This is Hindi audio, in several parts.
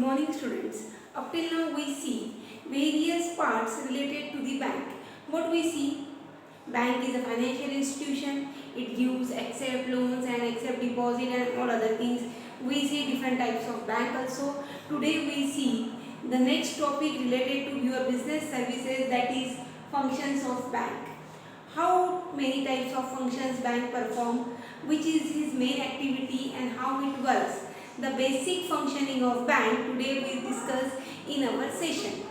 morning students. Up till now we see various parts related to the bank. What we see? Bank is a financial institution. It gives accept loans and accept deposit and all other things. We see different types of bank also. Today we see the next topic related to your business services, that is functions of bank. How many types of functions bank perform, which is his main activity and how it works. The basic functioning of bank today we discuss in our session.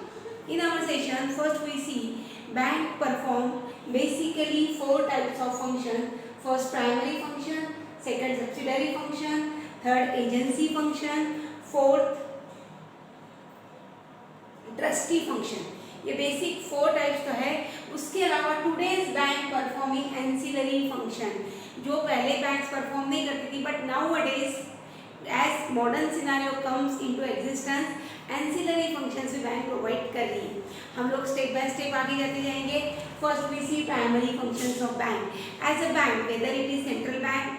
In our session, first we see bank perform basically four types of function. First, primary function, second, subsidiary function, third, agency function, fourth, trustee function. ये बेसिक फोर टाइप्स तो है. उसके अलावा today's bank performing ancillary function, जो पहले बैंक्स परफॉर्म नहीं करती थी, but nowadays as modern scenario comes into existence, ancillary functions भी बैंक प्रोवाइड कर रही है. हम लोग स्टेप बाय स्टेप आगे जाते जाएंगे. First we see primary functions of bank. As a bank, whether it is central bank,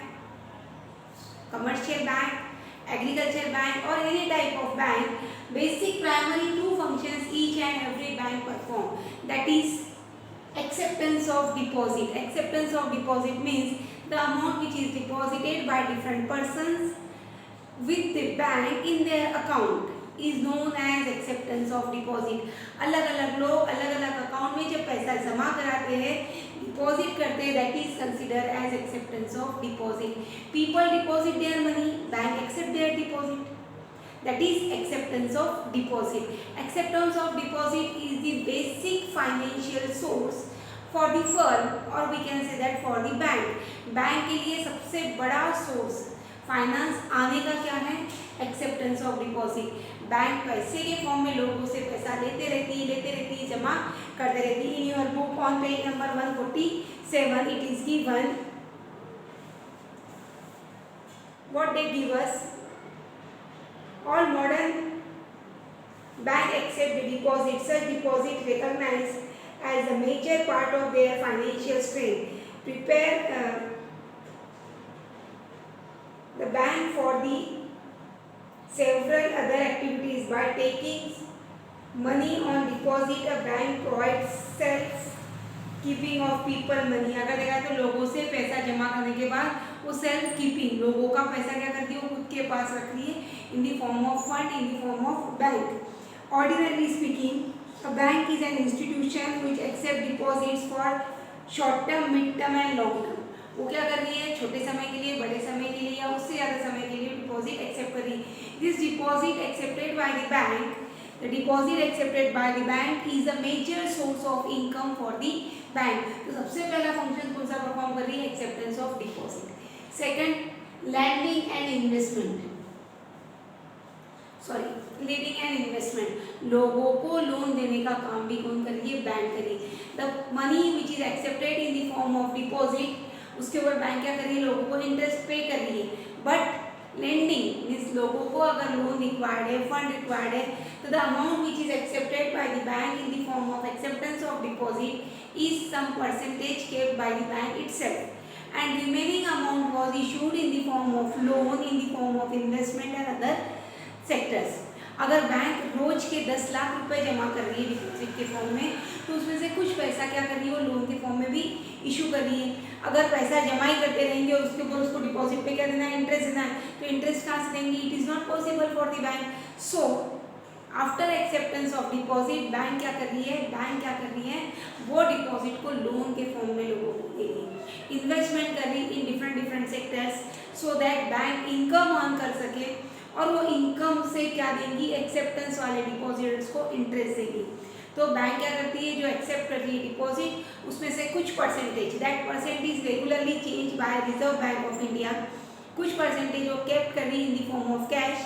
commercial bank, agriculture bank or any type of bank, basic primary two functions each and every bank perform, that is acceptance of deposit. Acceptance of deposit means the amount which is deposited by different persons with the bank in their account is known as acceptance of deposit. अलग अलग लोग अलग अलग अकाउंट में जब पैसा जमा कराते हैं, डिपॉजिट करते हैं, that is consider as acceptance of deposit. People deposit their money, bank accept their deposit, that is acceptance of deposit. Acceptance of deposit is the basic financial source for the firm, or we can say that for the bank. Bank के लिए सबसे बड़ा सोर्स फाइनेंस आने का क्या है? Acceptance of deposit. बैंक पैसे के फॉर्म में लोगों से पैसा लेते रहती है, जमा करते रहती है. इन your book on page number 147 it is given what they give us. All modern bank accept the deposit. Such deposit recognized as a major part of their financial strength. Prepare the bank for the several other activities. By taking money on deposit, a bank provides self keeping of people money. अगर देखा तो लोगों से पैसा जमा करने के बाद वो सेल्फ कीपिंग, लोगों का पैसा क्या करती है, वो खुद के पास रख रही है in the form of fund, in the form of bank. Ordinarily speaking, a bank is an institution which accept deposits for short term, mid term and long term. वो क्या कर रही है, छोटे समय के लिए, बड़े समय के लिए या उससे ज़्यादा समय के लिए डिपॉजिट एक्सेप्ट कर रही है. This deposit accepted by the bank, the deposit accepted by the bank is a major source of income for the bank. तो सबसे पहला फंक्शन कौन सा परफॉर्म कर रही है? Acceptance of deposit. Second, landing and investment, sorry leading and investment. लोगों को लोन देने का काम भी कौन कर रही है? बैंक कर रही है. The money which is accepted in the form of deposit, उसके ऊपर बैंक क्या कर रही है? लोगों को इंटरेस्ट पे कर रही है. बट लेंडिंग मीन्स लोगों को अगर लोन रिक्वायर्ड है, फंड रिक्वायर्ड है, तो the amount which is accepted by the bank in the form of acceptance of deposit is some percentage kept by the bank itself, and remaining amount was issued in the form of loan, in the form of investment and other sectors. अगर बैंक रोज के 10 लाख रुपए जमा कर रही है डिपॉजिट के फॉर्म में, तो उसमें से कुछ पैसा क्या कर रही है, वो लोन के फॉर्म में भी इशू कर रही है. अगर पैसा जमा ही करते रहेंगे और उसके ऊपर उसको डिपॉजिट पे क्या देना है? इंटरेस्ट देना है. तो इंटरेस्ट कहाँ से देंगे? It is not possible for the bank. So after acceptance of deposit, bank क्या कर रही है? वो डिपॉजिट को लोन के फॉर्म में लोगों को दे रही है. इन्वेस्टमेंट कर रही इन different sectors, so that bank income earn कर सके, और वो इनकम से क्या देंगी? एक्सेप्टेंस वाले डिपॉजिटर्स को इंटरेस्ट देगी. तो बैंक क्या करती है? जो एक्सेप्ट कर रही है डिपॉजिट, उसमें से कुछ percentage, that percentage regularly change by Reserve Bank of India, कुछ परसेंटेज वो केप्ट कर रही है in the form of cash,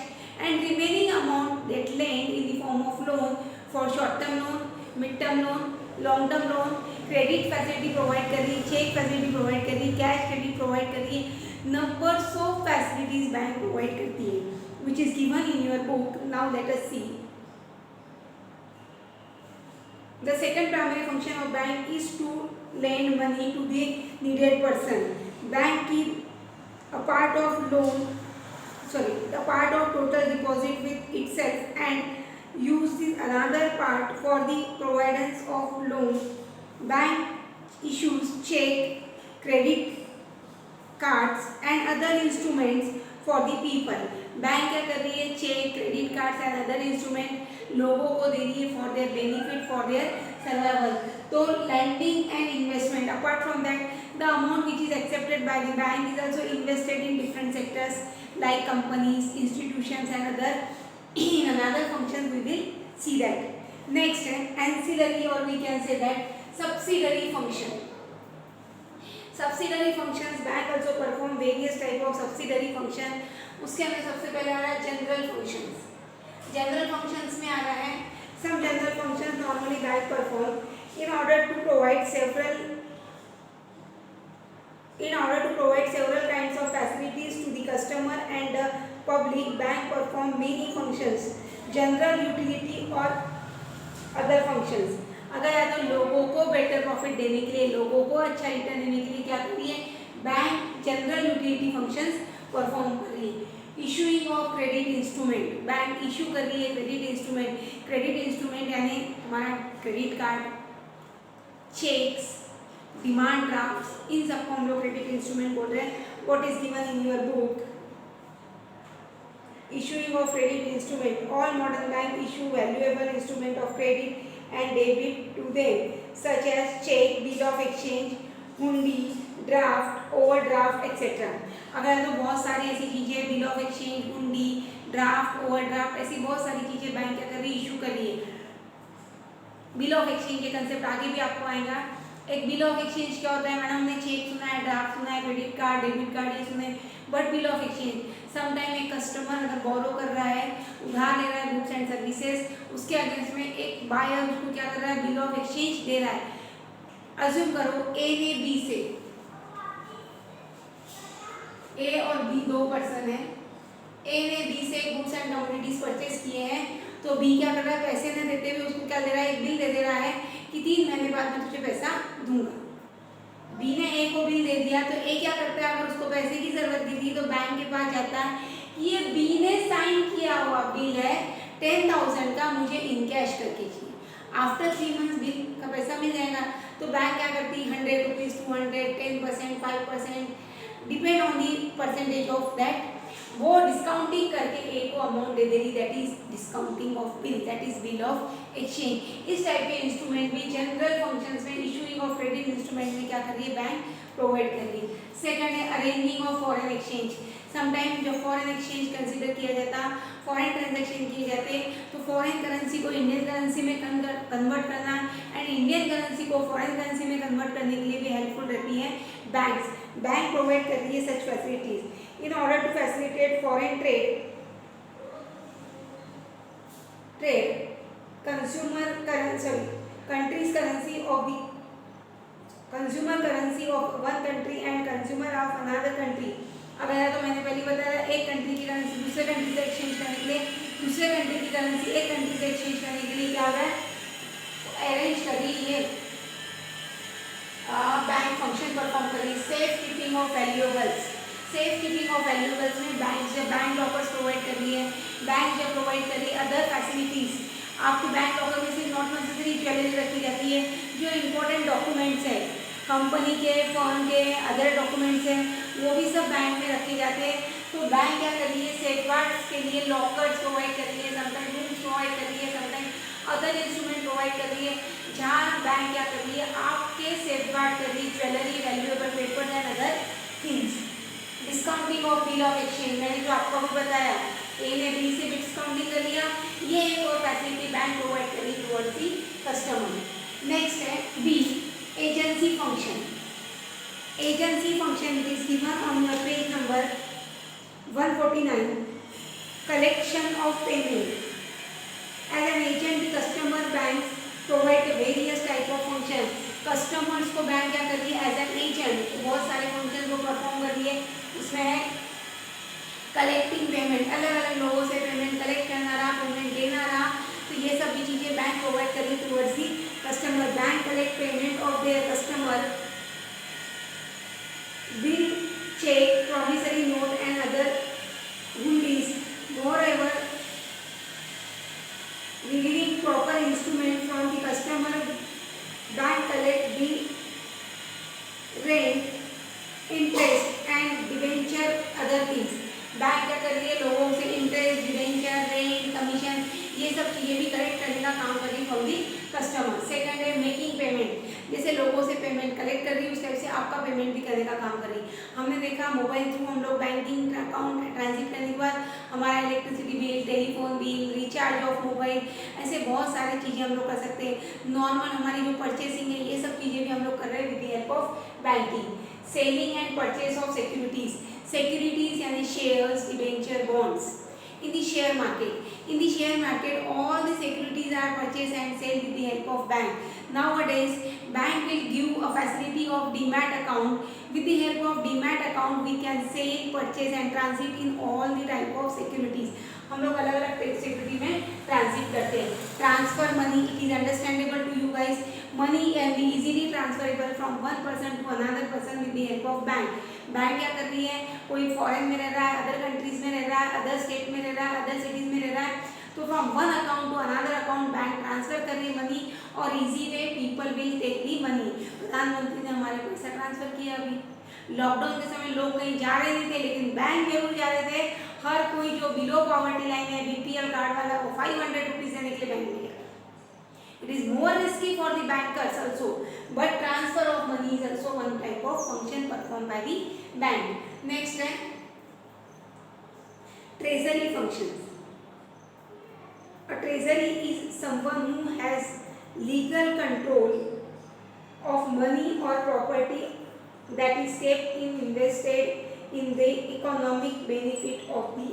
and remaining amount that lend in the form of loan for short term loan, mid term loan, long term loan. Credit facility provide कर रही है, चेक फैसिलिटी प्रोवाइड कर रही है, कैश क्रेडिट प्रोवाइड कर रही है. Numbers of facilities bank provide करती है, which is given in your book. Now let us see. The second primary function of bank is to lend money to the needed person. Bank keep a part of loan the part of total deposit with itself and use this another part for the providence of loan. Bank issues check, credit cards and other instruments for the people. Bank क्या कर रही है, cheque, credit cards and other instrument लोगों को दे रही है for their benefit, for their survival. तो lending and investment, apart from that the amount which is accepted by the bank is also invested in different sectors like companies, institutions and other in another function we will see that. Next है ancillary or we can say that subsidiary function. Subsidiary functions bank also perform various type of subsidiary function. उसके अंदर सबसे पहले आ रहा है general functions. General functions में आ रहा है some general functions normally bank perform in order to provide several kinds of facilities to the customer and the public. Bank perform many functions, general utility और other functions. अगर या तो लोगों को बेटर प्रॉफिट देने के लिए, लोगों को अच्छा रिटर्न देने के लिए क्या कर रही है, bank general utility functions perform कर रही है. Issuing of credit instrument, bank issue कर रही है क्रेडिट इंस्ट्रूमेंट. क्रेडिट इंस्ट्रूमेंट यानी हमारा credit card, cheques, demand draft, इन सबको हम लोग क्रेडिट इंस्ट्रूमेंट बोल रहे हैं. What is given in your book. Issuing of credit instrument, all modern bank issue valuable instrument of credit and debit to them such as check, bill of exchange, hundi, draft, overdraft etc. अगर तो बहुत सारी ऐसी चीजें, बिल ऑफ एक्सचेंज, हुंडी, ड्राफ्ट, ओवरड्राफ्ट, ऐसी बहुत सारी चीजें बैंक क्या कर रही है, इशू कर रही है. बिल ऑफ एक्सचेंज के कंसेप्ट आगे भी आपको आएगा. एक बिल ऑफ एक्सचेंज क्या होता है मैडम, हमने चेक सुना है, ड्राफ्ट सुना है, क्रेडिट कार्ड, डेबिट कार्ड ये सुने, but bill of exchange sometime एक कस्टमर अगर बोरो कर रहा है, उधार ले रहा है गुड्स एंड सर्विसेज, उसके अगेंस्ट में एक बायर उसको क्या कर रहा है, बिल ऑफ एक्सचेंज दे रहा है. अज्यूम करो ए ने बी से, ए और बी दो पर्सन है, ए ने बी से गुड्स एंड कमोडिटीज परचेज किए हैं, तो बी क्या कर रहा है, पैसे न देते हुए उसको क्या दे रहा है, एक बिल दे रहा है कि 3 महीने बाद मैं तुझे पैसा दूंगा. बी ने ए को बिल दे दिया, तो ए क्या करता है, अगर उसको पैसे की जरूरत थी तो बैंक के पास जाता है, ये बी ने साइन किया हुआ बिल है 10,000 का, मुझे इन कैश करके चाहिए. आफ्टर 3 मंथ्स बिल का पैसा मिल जाएगा. तो बैंक क्या करती है, 100 rupees, 200, 10%, 5%, depend on the percentage of that, वो डिस्काउंटिंग करके ए को अमाउंट दे देगी, that is discounting of bill, that is bill of exchange. इस टाइप के इंस्ट्रूमेंट भी जनरल फंक्शंस में, इशूइंग ऑफ क्रेडिट इंस्ट्रूमेंट में क्या कर रही है, बैंक प्रोवाइड कर रही है. सेकंड है arranging of foreign exchange. Sometime जब फॉरेन एक्सचेंज कंसिडर किया जाता, फॉरेन ट्रांजेक्शन किए जाते, तो फॉरेन करेंसी को इंडियन करेंसी में कन्वर्ट करना एंड इंडियन करेंसी को फॉरेन करेंसी में कन्वर्ट करने के लिए भी हेल्पफुल रहती है बैंक्स. बैंक प्रोवाइड कर रही है सच facilities. In order to facilitate foreign trade, consumer currency, country's currency of the consumer currency of one country and consumer of another country. अगर है तो मैंने पहले बताया, एक कंट्री की करेंसी दूसरे कंट्री से एक्सचेंज करने के लिए, दूसरे कंट्री की करेंसी एक कंट्री से एक्सचेंज करने के लिए क्या हो रहा है, अरेंज कर रही है, बैंक फंक्शन परफॉर्म कर रही है. Safe keeping of valuables. Safe keeping of valuables में बैंक लॉकर्स प्रोवाइड कर रही है, बैंक जब प्रोवाइड कर रही है अदर फैसिलिटीज. आपके बैंक लॉकर में सिर्फ नॉट नेसेसरी ज्वेलरी रखी जाती है, जो इम्पोर्टेंट डॉक्यूमेंट्स है कंपनी के, फर्म के, अदर डॉक्यूमेंट्स हैं, वो भी सब बैंक में रखे जाते हैं. तो बैंक क्या कर रही है, सेफगार्ड्स के लिए लॉकर्स प्रोवाइड कर रही है, समटाइम रूम्स प्रोवाइड कर रही है, समटाइम अदर इंस्ट्रूमेंट प्रोवाइड कर रही है, जहाँ बैंक क्या कर रही है, आपके सेफगार्ड कर रही है jewellery, valuable papers and other things. Discounting of bill of exchange, मैंने जो आपको भी बताया, ए ने बी से भी डिस्काउंटिंग कर लिया, ये एक और फैसिलिटी बैंक प्रोवाइड कर रही टुवर्ड्स दी कस्टमर. नेक्स्ट है B, agency function. Agency function is given on your page number 149. Collection of payment. As an agent the customer bank provide various type of function. Customers को बैंक क्या कर रही है, एज एन एजेंट बहुत सारे फंक्शन को परफॉर्म कर रही है. उसमें है कलेक्टिंग पेमेंट, अलग अलग लोगों से पेमेंट कलेक्ट करना रहा, पेमेंट देना रहा, तो ये सब भी चीज़ें बैंक प्रोवाइड कर रही है towards the customer. Bank collect payment of their customer, bill, cheque, promissory note and other hundi bank क्या कर रही है, लोगों से इंटरेस्ट, डिबेंचर, रेंट, कमीशन, ये सब चीज़ें भी कलेक्ट करने का काम कर रही है फ्रॉम दी कस्टमर। सेकंड है मेकिंग पेमेंट, जैसे लोगों से पेमेंट कलेक्ट कर रही है उस टाइप से आपका पेमेंट भी करने का काम कर रही है। हमने देखा मोबाइल थ्रू हम लोग बैंकिंग अकाउंट ट्रांजिट करने के बाद हमारा electricity bill, telephone bill, recharge of mobile, ऐसे बहुत सारी चीज़ें हम लोग कर सकते हैं। नॉर्मल हमारी जो परचेसिंग है ये सब चीज़ें भी हम लोग कर रहे हैं with the help of banking. Selling and purchase of securities, securities यानी shares, debenture, bonds in the share market. In the share market, all the securities are purchased and sold with the help of bank. Nowadays, bank will give a facility of demat account. With the help of demat account, we can sell, purchase and transit in all the type of securities. हम लोग अलग अलग सिक्योरिटी में ट्रांजिट करते हैं। Transfer money, it is understandable to you guys, money can be easily transferable from one person to another person with the help of bank. Bank क्या कर रही है, कोई फॉरेन में रह रहा है, अदर कंट्रीज में रह रहा है, अदर स्टेट में रह रहा है, अदर सिटीज में रह रहा है, तो from one account to another account bank transfer कर रही है मनी और easy way people will take the money. प्रधानमंत्री ने हमारे पैसा ट्रांसफर किया। अभी लॉकडाउन के समय लोग कहीं जा रहे नहीं थे लेकिन बैंक जरूर जा रहे थे। हर कोई जो बिलो पॉवर्टी लाइन है, बीपीएल कार्ड वाला, वो 500 रुपीज देने के लिए बैंक में गया। It is more risky for the bankers also, but transfer of money is also one type of function performed by the bank. Next है treasury functions. A treasury is someone who has legal control of money or property that is kept in invested in the economic benefit of the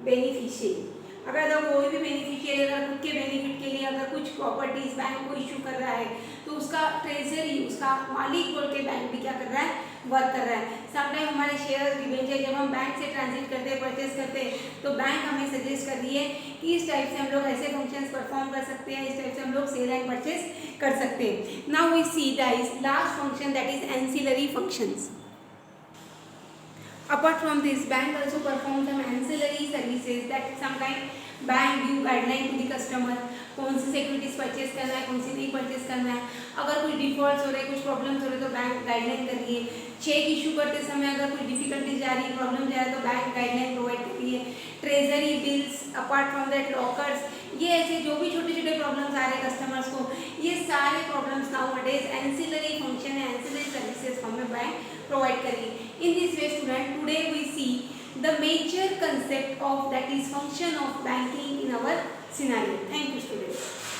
beneficiary. अगर कोई भी बेनिफिशियरी अगर खुद के बेनिफिट के लिए अगर कुछ प्रॉपर्टीज बैंक को इशू कर रहा है तो उसका ट्रेजरी, उसका मालिक बोल के बैंक भी क्या कर रहा है, वर्क कर रहा है। समटाइम हमारे शेयर, डिबेंचर जब हम बैंक से ट्रांजिट करते हैं, परचेस करते हैं, तो बैंक हमें सजेस्ट कर रही है कि इस टाइप से हम लोग ऐसे फंक्शंस परफॉर्म कर सकते हैं, इस टाइप से हम लोग सेल एंड परचेस कर सकते हैं। Now we see the last function that is ancillary functions. Apart from this, bank also perform some ancillary services that sometimes bank give guideline to the customer, कौन सी सिक्योरिटीज परचेस करना है, कौन सी नहीं परचेस करना है। अगर कुछ डिफॉल्ट हो रहे, कुछ प्रॉब्लम्स हो रहे तो बैंक गाइडलाइन कर रही है। चेक इशू करते समय अगर कोई डिफिकल्टीज जा रही है, प्रॉब्लम जा रहा है तो बैंक गाइडलाइन प्रोवाइड कर रही है। Treasury bills, apart from that lockers, ये ऐसे जो भी छोटे छोटे प्रॉब्लम्स आ रहे हैं कस्टमर्स को, ये सारे प्रॉब्लम्स नाउअडेज एंसिलरी फंक्शन है, एंसिलरी सर्विसेज हमें बैंक प्रोवाइड करेगी। In this way student, today we see the major concept of that is function of banking in our scenario. Thank you students.